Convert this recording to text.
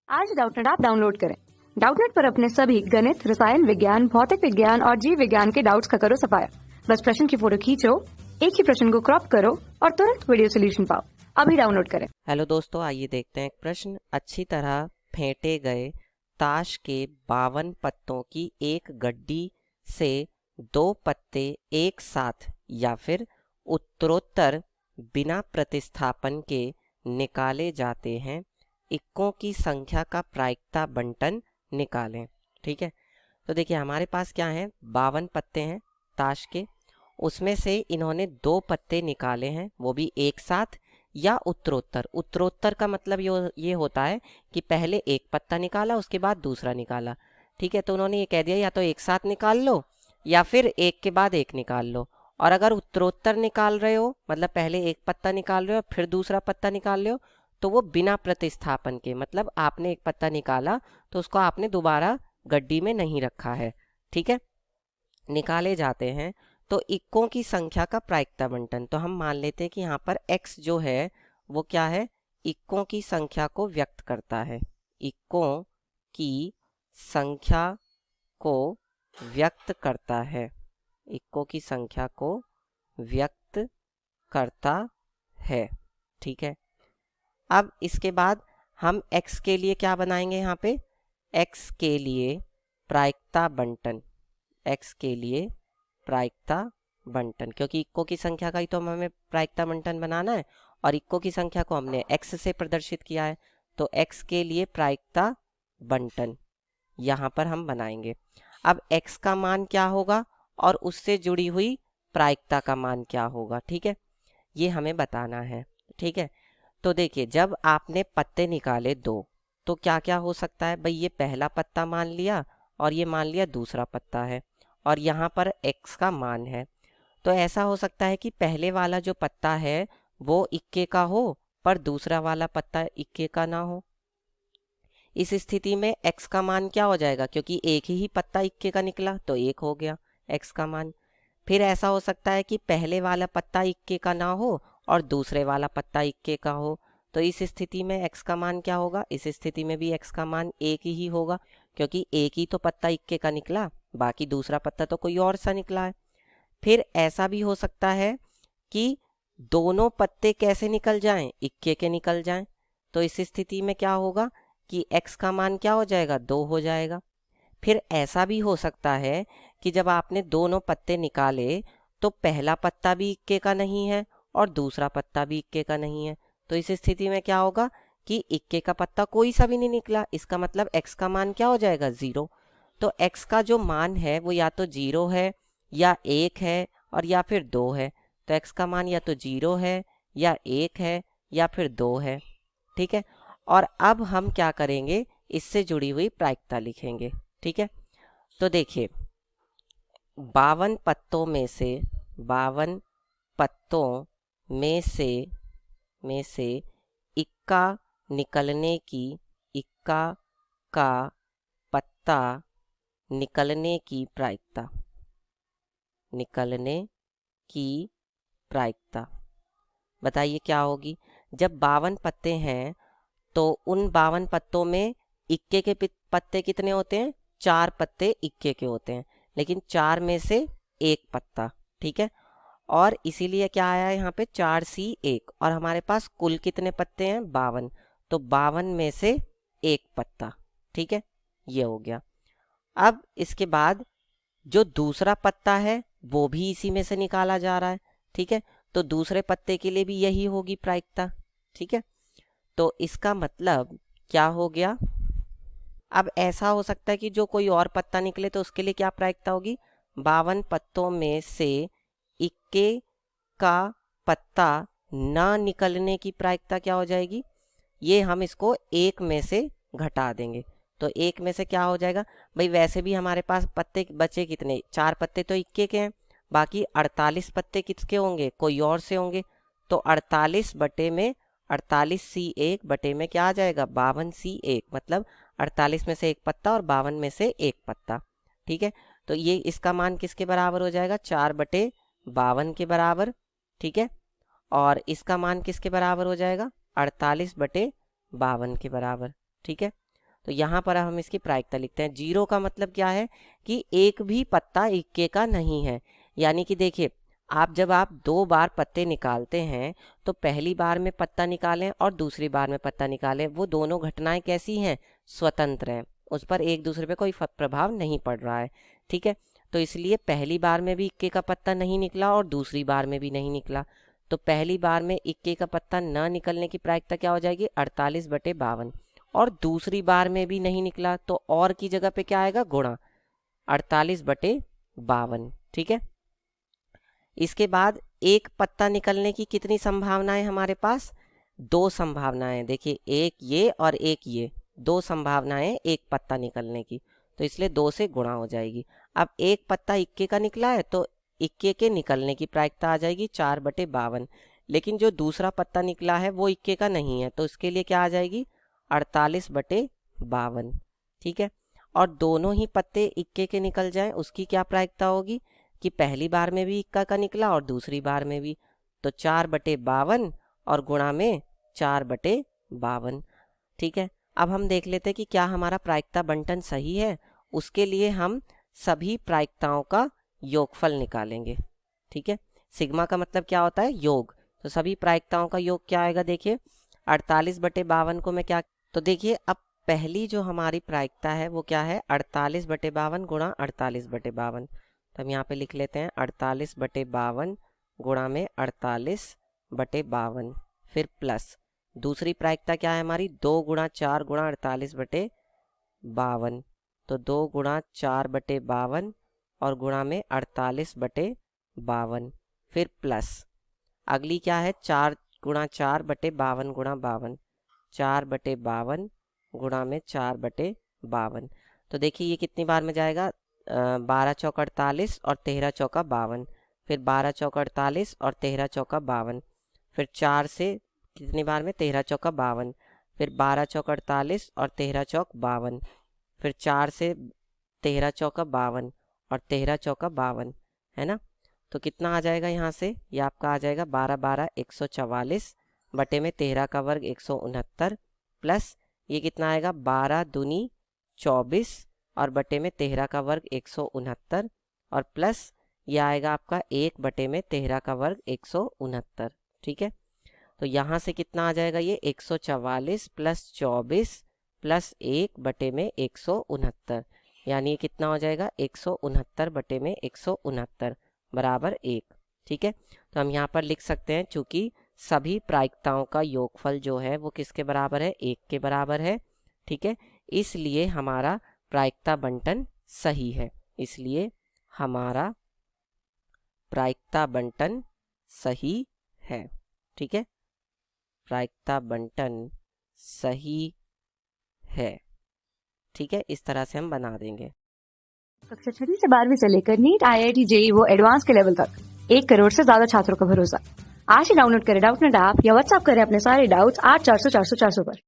आज Doubtnut app download करें। Doubtnut पर अपने सभी गणित, रसायन विज्ञान, भौतिक विज्ञान और जीव विज्ञान के डाउट्स का करो सफाया। बस प्रश्न की फोटो खींचो, एक ही प्रश्न को क्रॉप करो और तुरंत वीडियो सोल्यूशन पाओ। अभी डाउनलोड करें। हेलो दोस्तों, आइए देखते हैं एक प्रश्न। अच्छी तरह फेंटे गए ताश के 52 पत्तों की एक गड्डी से 2 पत्ते एक साथ या फिर उत्तरोत्तर बिना प्रतिस्थापन के निकाले जाते हैं। इक्कों की संख्या का प्रायिकता बंटन निकालें। ठीक है, तो देखिए हमारे पास क्या है, 52 पत्ते हैं ताश के। उसमें से इन्होंने 2 पत्ते निकाले हैं, वो भी एक साथ या उत्तरोत्तर। उत्तरोत्तर का मतलब ये होता है कि पहले एक पत्ता निकाला उसके बाद दूसरा निकाला। ठीक है, तो उन्होंने ये कह दिया या तो एक साथ निकाल लो या फिर एक के बाद एक निकाल लो। और अगर उत्तरोत्तर निकाल रहे हो, मतलब पहले एक पत्ता निकाल रहे हो फिर दूसरा पत्ता निकाल रहे हो, तो वो बिना प्रतिस्थापन के, मतलब आपने एक पत्ता निकाला तो उसको आपने दोबारा गड्डी में नहीं रखा है। ठीक है, निकाले जाते हैं। तो इक्कों की संख्या का प्रायिकता बंटन, तो हम मान लेते हैं कि यहाँ पर x जो है वो क्या है, इक्कों की संख्या को व्यक्त करता है। इक्कों की संख्या को व्यक्त करता है, इक्कों की संख्या को व्यक्त करता है। ठीक है, अब इसके बाद हम x के लिए क्या बनाएंगे, यहाँ पे x के लिए प्रायिकता बंटन, x के लिए प्रायिकता बंटन, क्योंकि इक्को की संख्या का ही तो हमें प्रायिकता बंटन बनाना है और इक्को की संख्या को हमने x से प्रदर्शित किया है, तो x के लिए प्रायिकता बंटन यहाँ पर हम बनाएंगे। अब x का मान क्या होगा और उससे जुड़ी हुई प्रायिकता का मान क्या होगा, ठीक है, ये हमें बताना है। ठीक है, तो देखिए जब आपने पत्ते निकाले 2, तो क्या क्या हो सकता है भाई, ये पहला पत्ता मान लिया और ये मान लिया दूसरा पत्ता है और यहाँ पर x का मान है। तो ऐसा हो सकता है कि पहले वाला जो पत्ता है वो इक्के का हो पर दूसरा वाला पत्ता इक्के का ना हो। इस स्थिति में x का मान क्या हो जाएगा, क्योंकि एक ही पत्ता इक्के का निकला तो 1 हो गया x का मान। फिर ऐसा हो सकता है कि पहले वाला पत्ता इक्के का ना हो और दूसरे वाला पत्ता इक्के का हो, तो इस स्थिति में x का मान क्या होगा, इस स्थिति में भी x का मान 1 ही होगा, क्योंकि एक ही तो पत्ता इक्के का निकला, बाकी दूसरा पत्ता तो कोई और सा निकला है। फिर ऐसा भी हो सकता है कि दोनों पत्ते कैसे निकल जाएं, इक्के के निकल जाएं, तो इस स्थिति में क्या होगा कि x का मान क्या हो जाएगा, 2 हो जाएगा। फिर ऐसा भी हो सकता है कि जब आपने दोनों पत्ते निकाले तो पहला पत्ता भी इक्के का नहीं है और दूसरा पत्ता भी इक्के का नहीं है, तो इस स्थिति में क्या होगा कि इक्के का पत्ता कोई सा भी नहीं निकला, इसका मतलब x का मान क्या हो जाएगा, 0। तो x का जो मान है वो या तो 0 है या 1 है और या फिर 2 है, तो x का मान या तो 0 है या 1 है या फिर 2 है। ठीक है, और अब हम क्या करेंगे, इससे जुड़ी हुई प्रायिकता लिखेंगे। ठीक है, तो देखिए 52 पत्तों में से 52 पत्तों में से इक्का निकलने की, इक्का का पत्ता निकलने की प्रायिकता, निकलने की प्रायिकता बताइए क्या होगी। जब 52 पत्ते हैं तो उन 52 पत्तों में इक्के के पत्ते कितने होते हैं, 4 पत्ते इक्के के होते हैं, लेकिन 4 में से एक पत्ता। ठीक है, और इसीलिए क्या आया है यहाँ पे 4C1, और हमारे पास कुल कितने पत्ते हैं, 52, तो 52 में से एक पत्ता। ठीक है, ये हो गया। अब इसके बाद जो दूसरा पत्ता है वो भी इसी में से निकाला जा रहा है। ठीक है, तो दूसरे पत्ते के लिए भी यही होगी प्रायिकता। ठीक है, तो इसका मतलब क्या हो गया, अब ऐसा हो सकता है कि जो कोई और पत्ता निकले तो उसके लिए क्या प्रायिकता होगी, 52 पत्तों में से इक्के का पत्ता न निकलने की प्रायिकता क्या हो जाएगी, ये हम इसको 1 में से घटा देंगे, तो 1 में से क्या हो जाएगा भाई, वैसे भी हमारे पास पत्ते बचे कितने, 4 पत्ते तो इक्के के हैं, बाकी 48 पत्ते किसके होंगे, कोई और से होंगे, तो 48 बटे में क्या आ जाएगा, 52C1, मतलब 48 में से एक पत्ता और 52 में से एक पत्ता। ठीक है, तो ये इसका मान किसके बराबर हो जाएगा, 4/52 के बराबर। ठीक है, और इसका मान किसके बराबर हो जाएगा, 48/52 के बराबर। ठीक है, तो यहाँ पर हम इसकी प्रायिकता लिखते हैं। 0 का मतलब क्या है कि एक भी पत्ता इक्के का नहीं है। यानी कि देखिए, जब आप 2 बार पत्ते निकालते हैं तो पहली बार में पत्ता निकालें और दूसरी बार में पत्ता निकालें, वो दोनों घटनाएं कैसी हैं? स्वतंत्र हैं, उस पर एक दूसरे पे कोई प्रभाव नहीं पड़ रहा है। ठीक है, तो इसलिए पहली बार में भी इक्के का पत्ता नहीं निकला और दूसरी बार में भी नहीं निकला। तो पहली बार में इक्के का पत्ता न निकलने की प्रायिकता क्या हो जाएगी? 48/52। और दूसरी बार में भी नहीं निकला तो और की जगह पे क्या आएगा? गुणा 48/52। ठीक है, इसके बाद एक पत्ता निकलने की कितनी संभावनाएं हमारे पास? 2 संभावनाएं। देखिए, एक ये और एक ये, 2 संभावनाएं एक पत्ता निकलने की, तो इसलिए 2 से गुणा हो जाएगी। अब एक पत्ता इक्के का निकला है तो इक्के के निकलने की प्रायिकता आ जाएगी 4/52। लेकिन जो दूसरा पत्ता निकला है वो इक्के का नहीं है, तो इसके लिए क्या आ जाएगी? 48/52। ठीक है, और दोनों ही पत्ते इक्के के निकल जाएं, उसकी क्या प्रायिकता होगी? कि पहली बार में भी इक्का का निकला और दूसरी बार में भी, तो 4/52 और गुणा में 4/52। ठीक है, अब हम देख लेते हैं कि क्या हमारा प्रायिकता बंटन सही है। उसके लिए हम सभी प्रायिकताओं का योगफल निकालेंगे। ठीक है, सिग्मा का मतलब क्या होता है? योग। तो सभी प्रायिकताओं का योग क्या आएगा? देखिए, 48/52 को मैं क्या, तो देखिए अब पहली जो हमारी प्रायिकता है वो क्या है? 48/52 गुणा 48/52। तो हम यहाँ पे लिख लेते हैं 48/52 गुणा में 48/52, फिर प्लस दूसरी प्रायिकता क्या है हमारी? 2 गुणा 4 गुणा 48/52, तो 2 गुणा 4/52 और गुणा में 48/52, फिर प्लस अगली क्या है? 4 गुणा 4/52 गुणा 52, 4/52 गुणा में 4/52। तो देखिए ये कितनी बार में जाएगा? 12 चौक 48 और 13 चौका 52, फिर 12 चौक 48 और 13 चौका 52, फिर 4 से कितनी बार में? 13 चौका 52, फिर 12 चौक 48 और 13 चौक 52, फिर 4 से 13 चौका 52 और 13 चौका 52, है ना। तो कितना आ जाएगा यहाँ से? ये आपका आ जाएगा 12 144 बटे में 13 का वर्ग 169, प्लस ये कितना आएगा? 12 दूनी 24 और बटे में 13 का वर्ग 169, और प्लस ये आएगा आपका 1 बटे में 13 का वर्ग 169। ठीक है, तो यहाँ से कितना आ जाएगा? ये 144 प्लस 24 प्लस 1 बटे में 169, यानी ये कितना हो जाएगा? 169 बटे में 169 बराबर 1। ठीक है, तो हम यहाँ पर लिख सकते हैं, चूंकि सभी प्रायिकताओं का योगफल जो है वो किसके बराबर है? 1 के बराबर है। ठीक है, इसलिए हमारा प्रायिकता बंटन सही है। इसलिए हमारा प्रायिकता बंटन सही है। ठीक है, प्रायिकता बंटन सही है। ठीक है, इस तरह से हम बना देंगे। कक्षा 6वीं से 12वीं से लेकर नीट, IIT, JEE वो एडवांस के लेवल तक 1 करोड़ से ज्यादा छात्रों का भरोसा। आज ही डाउनलोड करें डाउटनेट ऐप या व्हाट्सएप करें अपने सारे डाउट्स 8400 400 400 पर।